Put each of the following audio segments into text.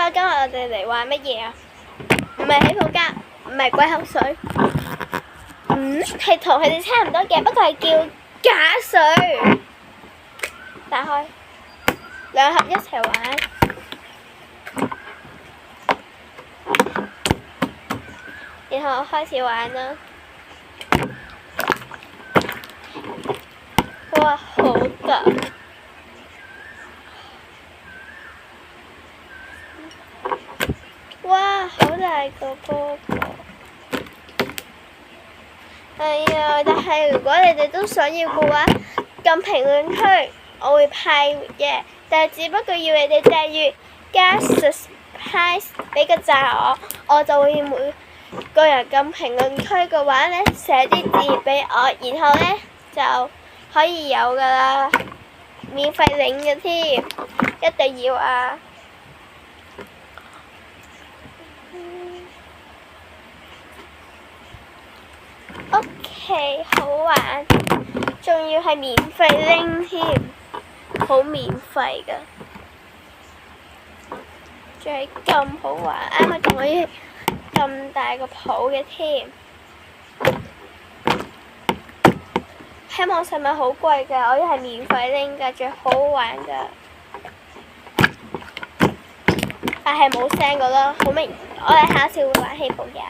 啦，今日我哋嚟玩乜嘢啊？唔係起泡膠，唔係鬼口水，係同佢哋差唔多嘅，不過係叫假水。打開，兩盒一齊玩。然後開始玩啦。哇，好大！哇，好大個波波！哎呀，但係如果你哋都想要嘅話，撳評論區我會派嘅，但係只不過要你哋訂閱加 subscribe 俾個讚我就會每個人撳評論區嘅話呢，寫啲字俾我，然後呢就可以有㗎啦，免費領嘅添，一定要啊！OK， 好玩，仲要係免費拎添，好免費㗎，仲係咁好玩，啱啱仲可以咁大個泡嘅添。喺網上買好貴㗎，我呢係免費拎㗎，最好玩㗎。但係冇聲㗎咯，好明。我哋下次會玩起泡膠。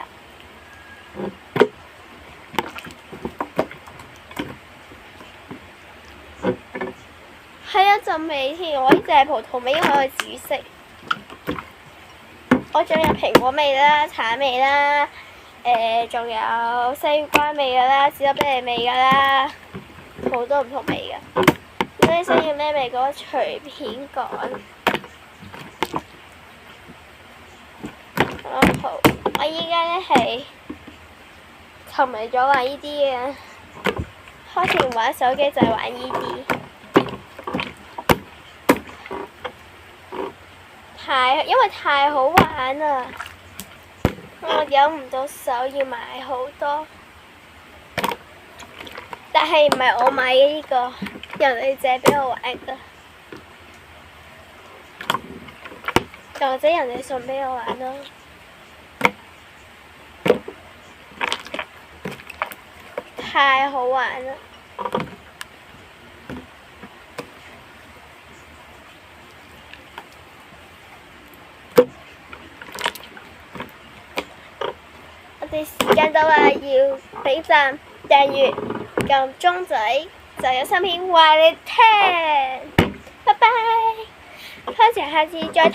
係一陣味添，我呢隻係葡萄味，因為佢紫色。我仲有蘋果味啦、橙味啦，仲有西瓜味㗎啦、士多啤梨味㗎啦，好多唔同味㗎。如果你想要咩味嘅話，隨便講。好，我依家呢係沉迷咗玩呢啲嘅，開始唔玩手機就係玩呢啲。因為太好玩啦，我忍唔到手要買好多，但係唔係我買嘅呢個，人哋借俾我玩㗎，又或者人哋送俾我玩咯。太好玩啦！我哋時間到啦，要俾讚、訂閱、撳鐘仔，就有新片話你聽。拜拜，翻場下次再睇。